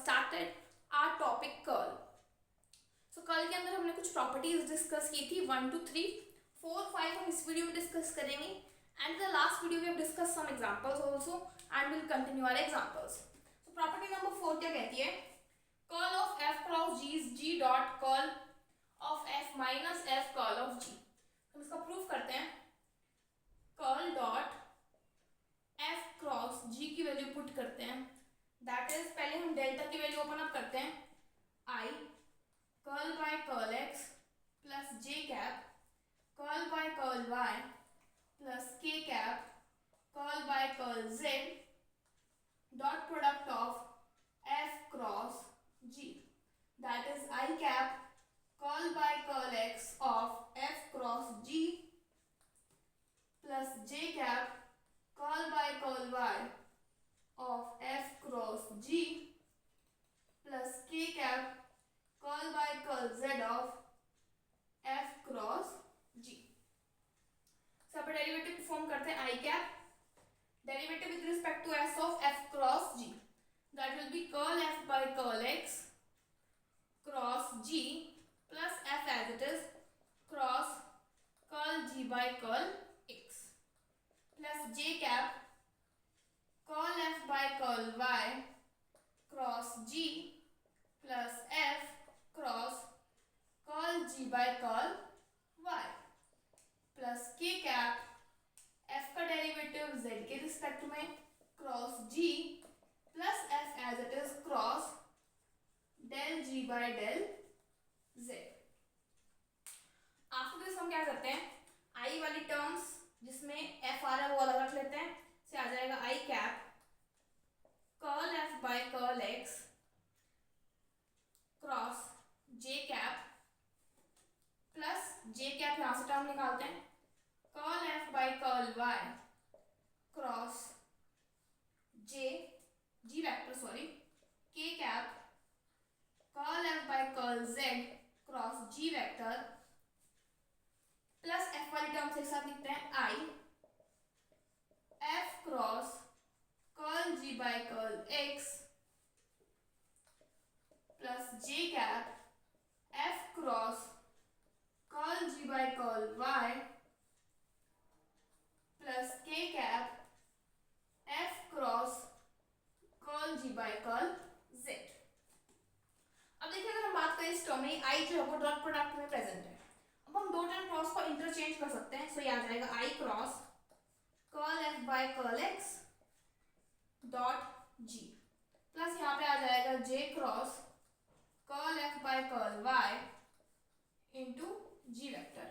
started our topic curl. So curl के अंदर हमने कुछ प्रॉपर्टीज डिस्कस की थी 1 to 3, 4, 5 हम इस वीडियो में डिस्कस करेंगे and the last video we have discussed some examples also and we'll continue our examples. So property number 4 क्या कहती है? Curl of f cross g is g dot curl of f minus f curl of g. हम इसका proof करते हैं. Curl dot f cross g की value put करते हैं. दैट इज पहले हम डेल्टा की वैल्यू ओपन अप करते हैं. i curl by curl x plus j cap curl by curl y plus k cap curl by curl z dot product of f cross g. That is i cap curl by curl x of f cross g plus j cap curl by curl y of f cross g plus k cap curl by curl z of f cross g. सब derivative perform करते हैं. i cap derivative with respect to s of f cross g, that will be curl f by curl x cross g plus f as it is cross curl g by curl x plus j cap curl f by curl y cross g plus f cross curl g by curl y plus k cap f का derivative z के respect में cross g plus f as it is cross del g by del z. After this हम क्या करते हैं, i वाली terms जिसमें f आ रहा है वो अलग रख लेते हैं. से आ जाएगा i cap curl f by curl x cross j cap plus j cap यहां से टर्म निकालते हैं. Curl f by curl y cross g vector k cap curl f by curl z cross g vector plus f वाली term से एक साथ लिखते हैं i f cross curl g by curl x plus j cap f cross curl g by curl y plus k cap f cross curl g by curl z. अब देखिए अगर हम बात करें इस टर्म में i जो है वो डॉट प्रोडक्ट में प्रेजेंट है. अब हम दो टर्म क्रॉस को इंटरचेंज कर सकते हैं. सो ये आ जाएगा i cross curl f by curl x dot g plus यहाँ पे आ जाएगा j cross curl f by curl y into g vector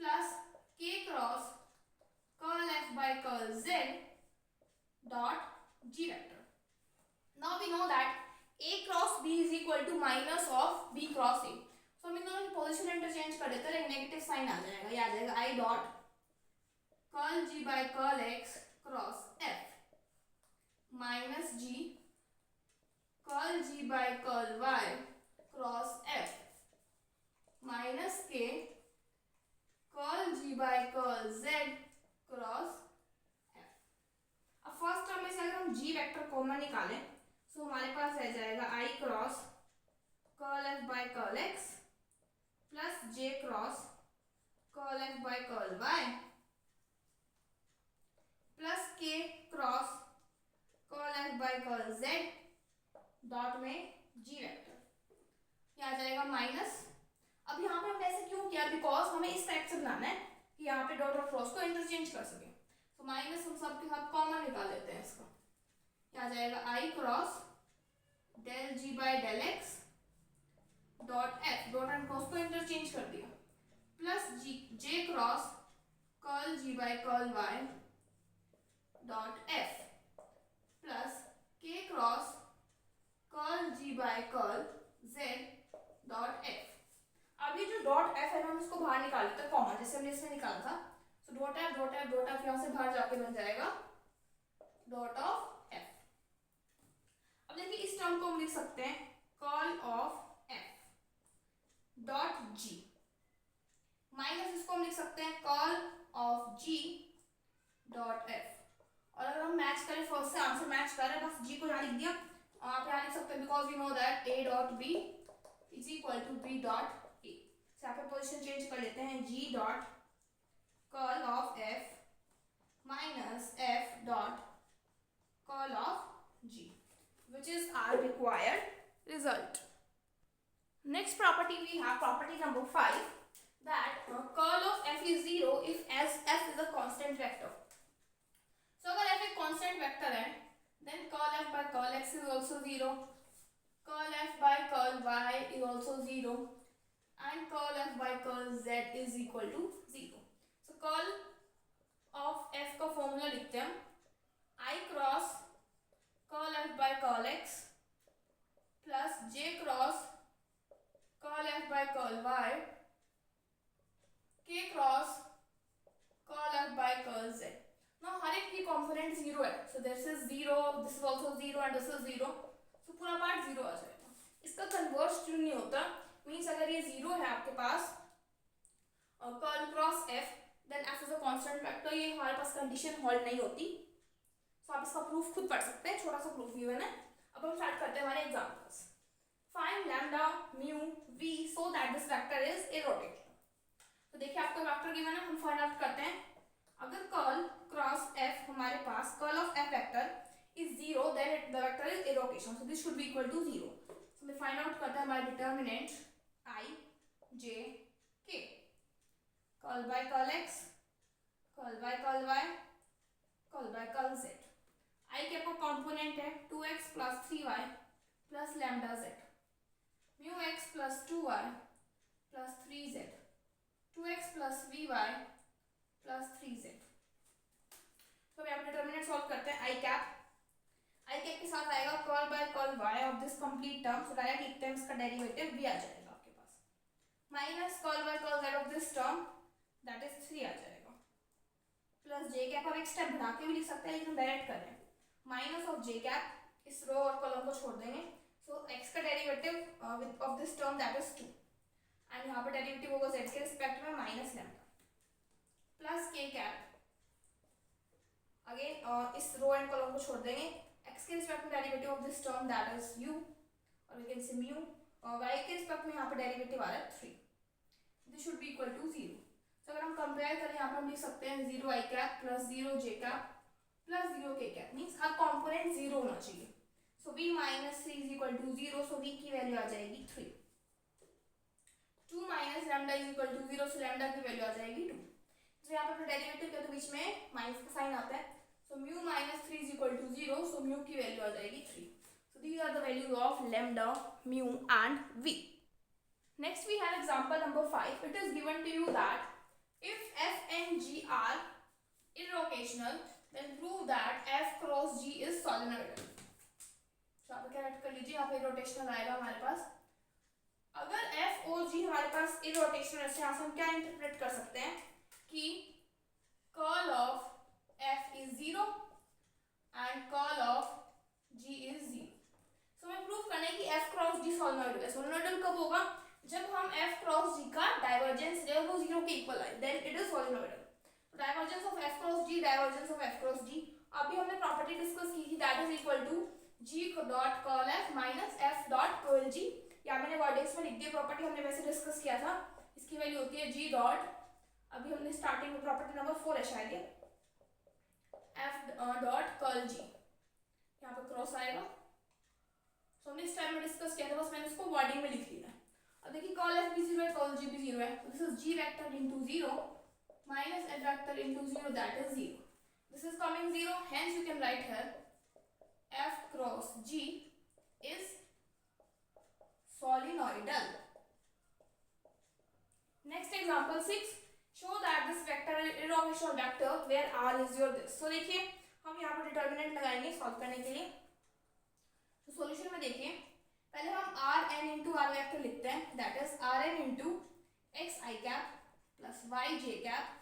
plus k cross curl f by curl z dot g vector. Now we know that a cross b is equal to minus of b cross a. तो हम इन दोनों की position interchange कर देते हैं. Negative sign आ जाएगा. ये आ जाएगा i dot curl g by curl x cross f minus g curl g by curl y cross f minus k curl g by curl z cross f. अब first term में से अगर हम g vector common निकालें तो हमारे पास रह जाएगा i cross curl f by curl x plus j cross curl f by curl y plus k cross curl f by curl z dot में g वेक्टर. ये आ जाएगा माइनस. अब यहाँ पे हमने ऐसे क्यों किया, बिकॉज हमें इस टाइप से बनाना है कि यहाँ पे डॉट और क्रॉस को इंटरचेंज कर सके. तो माइनस हम सबके साथ कॉमन निकाल लेते हैं इसका. ये आ जाएगा i cross del g by del x dot f dot and cross को इंटरचेंज कर दिया plus j cross curl g by curl y dot f plus k cross curl g by curl z dot f. अब ये जो dot f है हम इसको बाहर निकाल लेते हैं कॉमन, जैसे हमने इसमें निकाला था. सो डॉट f यहाँ से बाहर जाके बन जाएगा डॉट ऑफ f. अब देखिए इस टर्म को हम लिख सकते हैं curl of f dot g minus इसको हम लिख सकते हैं curl of g dot f. और अगर हम मैच करें फर्स्ट से आंसर मैच कर रहे हैं, बस g को यहाँ लिख दिया आप यहाँ लिख सकते हैं because we know that a dot b is equal to b dot a। यहाँ पे पोजिशन चेंज कर लेते हैं, g dot curl of f minus f dot curl of g, which is our required result. Next property we have property number 5, that curl of f is 0 if as f is a constant vector. So अगर f एक constant vector है, then curl f by curl x is also 0, curl f by curl y is also 0, and curl f by curl z is equal to 0. So curl of f का formula लिखते हैं I cross curl f by curl x plus j cross curl f by curl y k cross curl f by curl z. Now हर एक की component 0 है, so this is 0, this is also 0 and this is 0, so पूरा part 0 आ जाएगा. इसका converse क्यों नहीं होता, means अगर ये 0 है आपके पास curl cross f, then f is a constant vector, ये हमारे पास कंडीशन होल्ड नहीं होती. तो आप इसका प्रूफ खुद पढ़ सकते हैं, छोटा सा प्रूफ गिवन है. अब हम स्टार्ट करते हैं हमारे examples. Find lambda mu v so that this vector is irrotational. तो देखिए आपको वेक्टर गिवन है, हम फाइंड आउट करते हैं. अगर कर्ल क्रॉस f हमारे पास curl of f vector is 0, then the vector is irrotational, so this should be equal to 0. So मैं फाइंड आउट करते हैं हमारे determinant i j k. Curl by curl x, curl by curl y, curl by curl z. i के आपको component है 2x plus 3y plus lambda z, mu x plus 2y plus 3z, 2x plus vy plus 3z. तो अभी आप determinant solve करते हैं. i cap के साथ आएगा curl by curl y of this complete term, so direct लिखते हैं इसका डेरिवेटिव v आ जाएगा आपके पास, minus curl by curl z of this term that is 3 आ जाएगा, प्लस j कैप. आप एक स्टेप बढ़ा के भी लिख सकते हैं, लेकिन डायरेक्ट करें. माइनस ऑफ j कैप, इस रो और कॉलम को छोड़ देंगे, सो x का derivative of this term that is 2, and यहाँ पे डेरिवेटिव होगा z के रिस्पेक्ट में minus lambda, plus k cap. Again इस रो एंड कॉलम को छोड़ देंगे, x के रिस्पेक्ट में derivative of this term that is u, और वी कैन से म्यू, और y के रिस्पेक्ट में यहाँ पे डेरिवेटिव आ रहा है 3. This should be equal to 0. तो अगर हम कंपेयर करें, यहाँ पे हम लिख सकते हैं 0 i cap plus 0 j cap plus 0 k cap, means हर कंपोनेंट 0 होना चाहिए. So v minus 3 is equal to 0, so v की वैल्यू आ जाएगी 3. 2 minus lambda is equal to 0, so lambda की वैल्यू आ जाएगी 2. तो यहाँ पे डेरिवेटिव के तो बीच में माइनस का साइन आता है, so mu minus 3 is equal to 0, so mu की वैल्यू आ जाएगी 3. So these are the values of lambda, mu and v. Next we have example number 5. It is given to you that if f and g are irrotational, then prove that f cross g is solenoidal. तो आप क्या add कर लीजिए, यहाँ पे irrotational आएगा हमारे पास. अगर f और g हमारे पास irrotational है, यहाँ से हम क्या इंटरप्रेट कर सकते हैं कि curl of f is 0 and curl of g is 0. So हमें प्रूव करना है कि f क्रॉस g solenoidal है. solenoidal कब होगा, जब हम f क्रॉस g का डाइवर्जेंस जो है वो 0 के इक्वल आए, then it is solenoidal. Divergence of f cross g, divergence of f cross g. अभी हमने प्रॉपर्टी डिस्कस की थी, that is equal to g dot curl f minus f dot curl g. या मैंने वर्डिंग्स में लिख दिया, प्रॉपर्टी हमने वैसे डिस्कस किया था. इसकी वैल्यू होती है g डॉट, अभी हमने स्टार्टिंग में प्रॉपर्टी नंबर 4 है शायद ये, f डॉट कर्ल g. यहाँ पे क्रॉस आएगा, सो हमने इस टाइम में डिस्कस किया था, बस मैंने इसको वर्डिंग में लिख लिया. अब देखिए कर्ल f भी 0 है, कर्ल g भी 0 है, this is g vector into 0 minus f vector into 0 that is 0. This is coming 0, hence you can write here f cross g is solenoidal. Next example 6. Show that this vector is irrotational vector where r is your this. So देखिए हम यहाँ पर determinant लगाएंगे solve करने के लिए. तो solution में देखिए, पहले हम r n into r vector लिखते हैं, that is r n into x i cap plus y j cap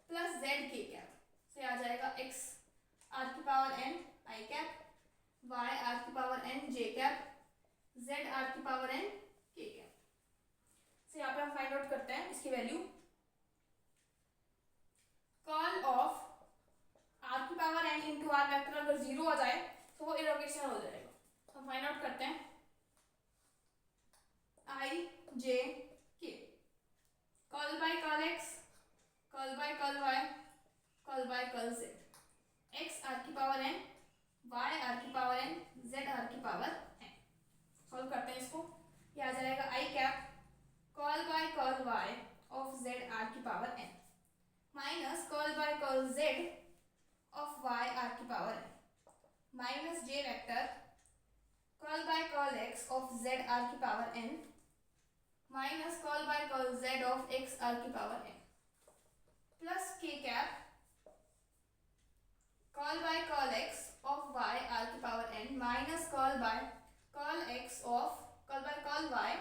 plus z k cap. से आ जाएगा एक्स आर की power n i cap, y r की power n j cap, z r की power n k cap. से यहाँ पे हम फाइंड आउट करते हैं इसकी वैल्यू. कर्ल ऑफ आर की power n into r vector अगर 0 आ जाए तो वो इरोटेशनल हो जाएगा. Curl by curl y, curl by curl z. X r की पावर एन, वाई आर की पावर एन, जेड आर की पावर एन। सॉल्व करते हैं इसको। ये आ जाएगा i cap curl by curl y of z r की power n minus curl by curl z of y r की power n minus j vector curl by curl x of z r की power n minus curl by curl z of x r की power n plus के cap curl by curl x of y r की power n minus curl by curl x of curl by curl y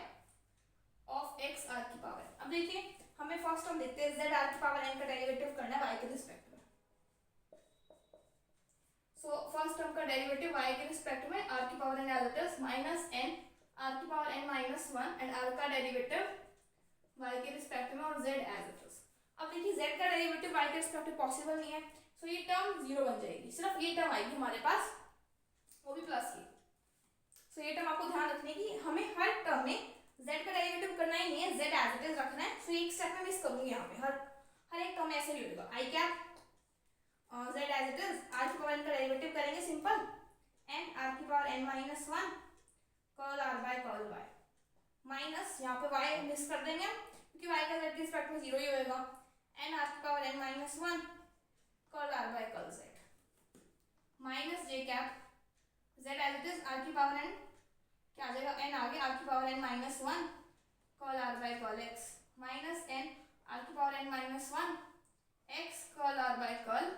of x r की power n. अब देखिए हमें first हम देखते हैं जेड आर की पावर एन का डेरिवेटिव करना है वाई के रिस्पेक्ट में। सो फर्स्ट टर्म का डेरिवेटिव y के रिस्पेक्ट में r की power n as it is minus n r की power n minus 1 and r का डेरिवेटिव y के रिस्पेक्ट में और z एज इट इज। अब देखिए z का डेरिवेटिव y के रिस्पेक्ट में पॉसिबल नहीं है, सो ये टर्म जीरो बन जाएगी, सिर्फ ये टर्म आएगी हमारे पास, वो भी प्लस ये। सो ये टर्म आपको ध्यान रखने की, हमें हर टर्म में z का डेरिवेटिव करना ही नहीं है, z एज इट इज रखना है। सो एक स्टेप में मिस करूंगी यहाँ पे, हर एक टर्म ऐसे ही होगा। I cap z as it is r की पावर n का डेरिवेटिव करेंगे सिंपल n r की power n minus 1 curl r by curl y minus यहाँ पे y मिस कर देंगे क्योंकि y का z के रिस्पेक्ट में जीरो ही होएगा, n r की power n minus 1 curl r by curl z minus j cap z as it is r की पावर n क्या आ जाएगा, n आगे r की power n minus 1 curl r by curl x minus n r की power n minus 1 x curl r by curl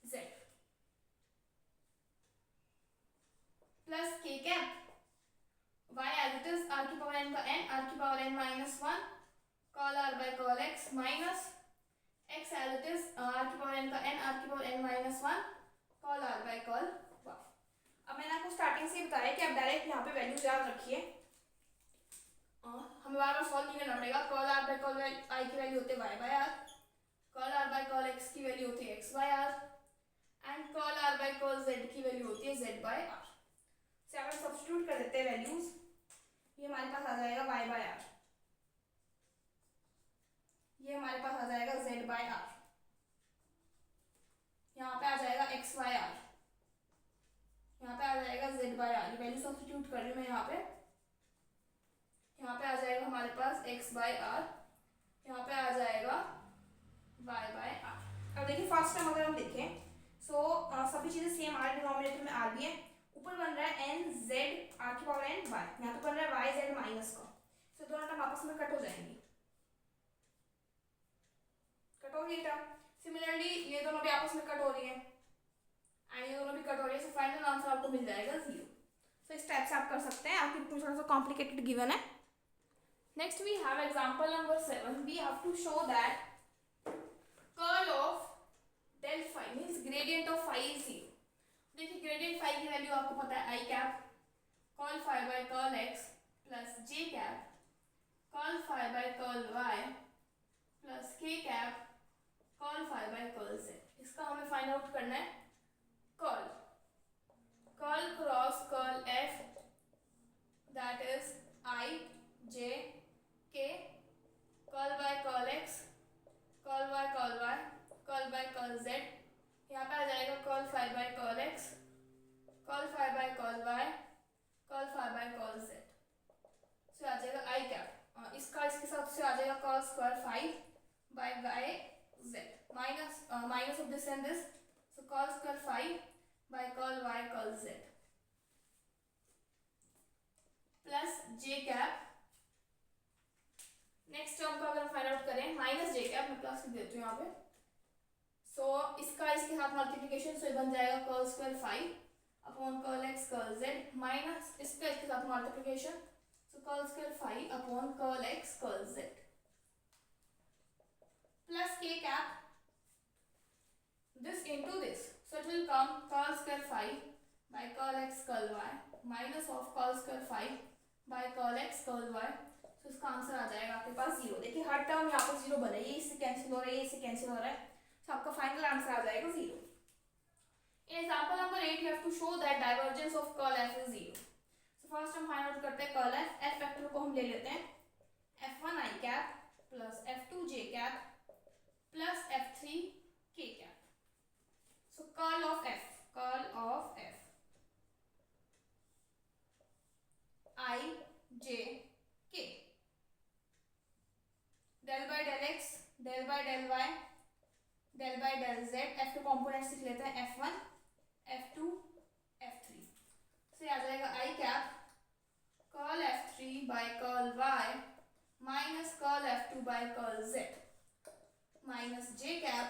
z plus k cap y as it is r की power n का n r की power n minus 1 curl r by curl x minus x as it is r की power n का n r की power n minus 1 curl r by curl y। अब मैंने आपको starting से बताया कि आप डायरेक्ट यहाँ पे वैल्यू याद रखिए, हमें बार बार सॉल्व नहीं करना पड़ेगा। Curl r by curl y की वैल्यू होती है y by r, curl r by curl x की वैल्यू होती है x by r and curl r by curl z की वैल्यू होती है z बाय r। से अगर सब्स्टिट्यूट कर देते हैं वैल्यूज, ये हमारे पास आ जाएगा y बाय r, ये हमारे पास आ जाएगा z बाय r, यहाँ पे आ जाएगा x बाय r, यहाँ पे आ जाएगा z बाय r। ये वैल्यू सब्स्टिट्यूट कर रही हूँ मैं यहाँ पे आ जाएगा हमारे पास x बाय r, यहाँ पे आ जाएगा y बाय r। अब देखिए फर्स्ट टाइम अगर हम देखें सो सभी चीजें सेम r डिनोमिनेटर में r भी है, ऊपर बन रहा है n z r की पावर n y, यहाँ पे बन रहा है y z माइनस का, सो दोनों टर्म आपस में कट हो जाएंगी, कट हो गई टर्म। सिमिलरली ये दोनों भी आपस में कट हो रही है एंड ये दोनों भी कट हो रही है, सो फाइनल आंसर आपको मिल जाएगा 0। सो इस टाइप से आप कर सकते हैं, आपके बुक में थोड़ा सा कॉम्प्लिकेटेड गिवन है। Next we have example number 7, we have to show that curl of del phi means gradient of phi is 0। देखिए ग्रेडियंट phi की वैल्यू आपको पता है i cap curl phi by curl x plus j cap curl phi by curl y plus k cap curl phi by curl z। इसका हमें find out करना है curl, curl cross curl f that is i j k curl by curl x curl y curl y curl by curl z, यहाँ पे आ जाएगा curl phi by curl x curl phi by curl y curl phi by curl z। So आ जाएगा i cap, इसका इसके साथ से आ जाएगा curl square phi by y z minus of this and this, so curl square phi by curl y curl z plus j cap. Next term का अगर फाइंड आउट करें माइनस j कैप, मैं प्लस लिख देती हूँ यहाँ पे, सो इसका इसके साथ मल्टीप्लिकेशन, सो बन जाएगा curl square phi upon curl x curl z minus इसका इसके साथ multiplication, so curl square phi upon curl x curl z plus k cap this into this, so it will come curl square phi by curl x curl y minus of curl square phi by curl x curl y। So इसका answer आ जाएगा आपके पास 0। देखिए हर term यहाँ पर 0 बना है, ये इससे कैंसिल हो रहा है, ये इससे कैंसिल हो रहा है, तो आपका फाइनल आंसर आ जाएगा 0। In example number 8 you have to show that divergence of curl f is 0। So first हम फाइंड आउट करते हैं कर्ल f वेक्टर को हम ले लेते हैं f1 i cap plus f2 j cap del by del y del by del z, f के components लिख लेते हैं F1 F2 F3 से आ जाएगा i cap curl F3 by curl y minus curl F2 by curl z minus j cap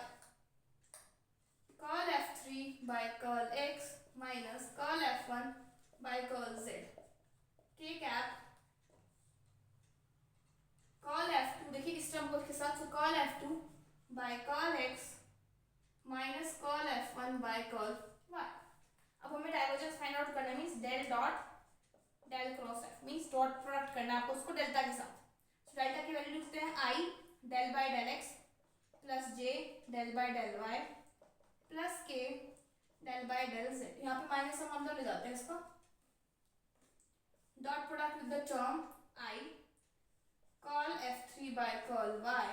curl F3 by curl x minus curl F1 by curl z k cap curl F2, देखिए इस term को के साथ, curl F2 by curl x minus curl F1 by curl y। अब हमें divergence find out करना है, means del dot del cross f, means dot product करना है आपको उसको डेल्टा के साथ। तो डेल्टा की वैल्यू लिखते हैं i del by del x plus j del by del y plus k del by del z। यहाँ पे माइनस हम अंदर ले जाते हैं इसका, dot product with the term i curl F3 by curl y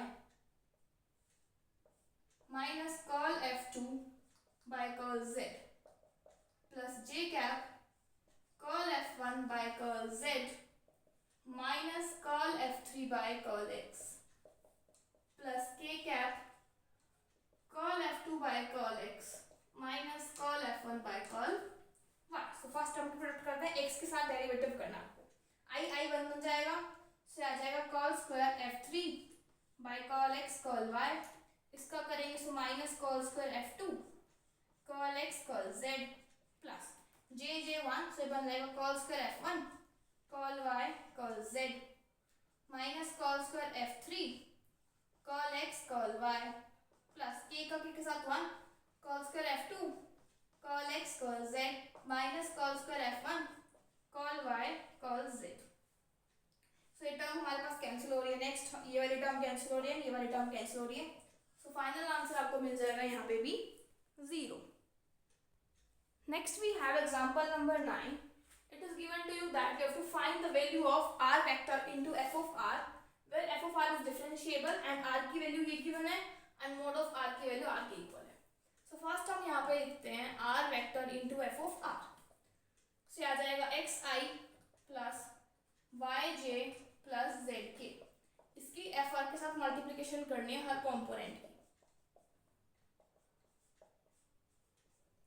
minus curl F2 by curl z plus j cap curl F1 by curl z minus curl F3 by curl x plus k cap curl F2 by curl x minus curl F1 by curl y। So first term की product करते हैं, x के साथ derivative करना आपको, i बन जाएगा, से आ जाएगा curl square F3 by curl x curl y, इसका करेंगे so minus curl square F2 curl x curl z plus j1 से बन जाएगा curl square F1 curl y curl z minus curl square F3 curl x curl y plus k का के साथ 1 curl square F2 curl x curl z minus curl square F1 curl y curl z। So ये term हमारे पास cancel हो रही है, next ये वाली टर्म कैंसिल हो रही है, ये वाली टर्म कैंसिल हो रही है। सो फाइनल आंसर आपको मिल जाएगा यहाँ पे भी 0। Next we have example number 9। It is given to you that you have to find the value of r vector into f of r where f of r is differentiable and r की value ये given है and mod of r की value r के equal है। So first हम यहाँ पे लिखते हैं r vector into f of r, से आ जाएगा xi plus yj plus zk, इसकी fr के साथ मल्टीप्लिकेशन करनी है हर कंपोनेंट की,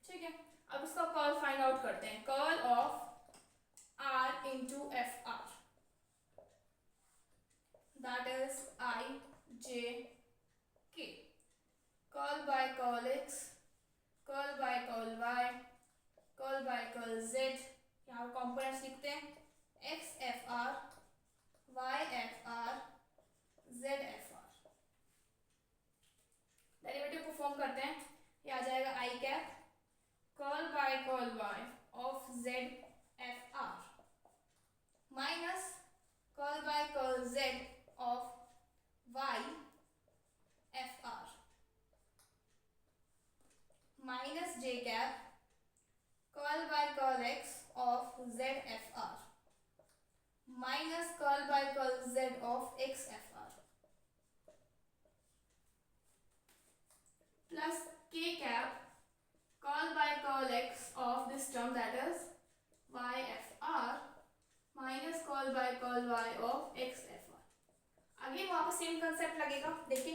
ठीक है। अब इसका कर्ल फाइंड आउट करते हैं, curl of r into F R that is i j k, curl by curl x curl by curl y curl by curl z, यहाँ पर कंपोनेंट्स लिखते हैं x F R y F R z F R. Derivative perform करते हैं, ये आ जाएगा i cap curl by curl y of z F R minus curl by curl z of y F R minus j cap curl by curl x of z F R minus curl by curl z of x F R plus k cap curl by curl x of this term that is y F R minus curl by curl y of x F R. Again वहाँ पर same concept लगेगा, देखिए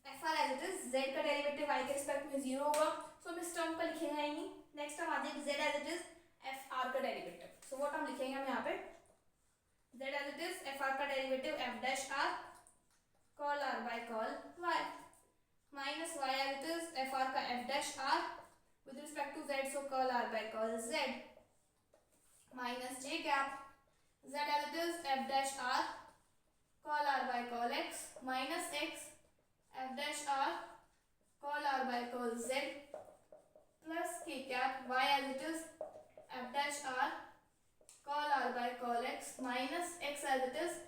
F R as it is, z का derivative y के respect में 0 होगा, सो हम इस टर्म का लिखेंगे ही नहीं। नेक्स्ट हम आ जाएगी z as it is f r का डेरिवेटिव, सो व्हाट हम लिखेंगे हम यहाँ पे z as it is f r का derivative f dash r curl r by curl y minus y as it is f r का f dash r with respect to z, so curl r by curl z minus j cap z as it is f dash r curl r by curl x minus x f dash r curl r by curl z plus k cap y as it is f dash r curl r by curl x minus x as it is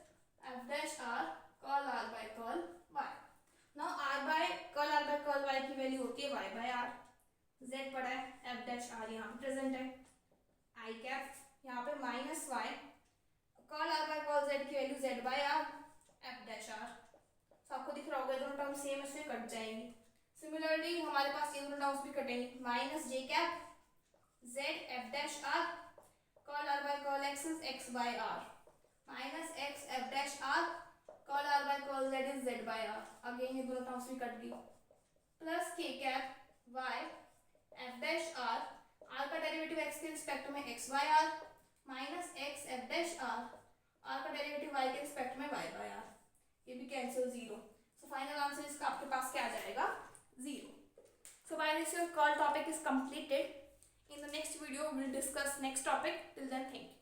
f dash r curl r by curl y। Now r by curl y की value होती है y by r, z पड़ा है f dash r यहाँ पे present है, i cap यहाँ पे minus y curl r by curl z की value z by r f dash r। तो आपको दिख रहा होगा दोनों टर्म सेम इससे कट जाएंगी। सिमिलरली हमारे पास ये दोनों टर्म्स भी कटेंगे, minus j cap z f dash r curl r by curl x is x by r minus x f dash r curl r by curl z is z divided by R, again ये दोनों terms भी cut गई, plus के cap Y F dash R, R का derivative X के respect में X by R, minus X F dash R, R का derivative Y के रिस्पेक्ट में वाई बाय आर, ये भी cancel zero. So final answer इसका आपके पास क्या आ जाएगा, zero. So by this your call topic is completed. In the next video we will discuss next topic. Till then, thank you.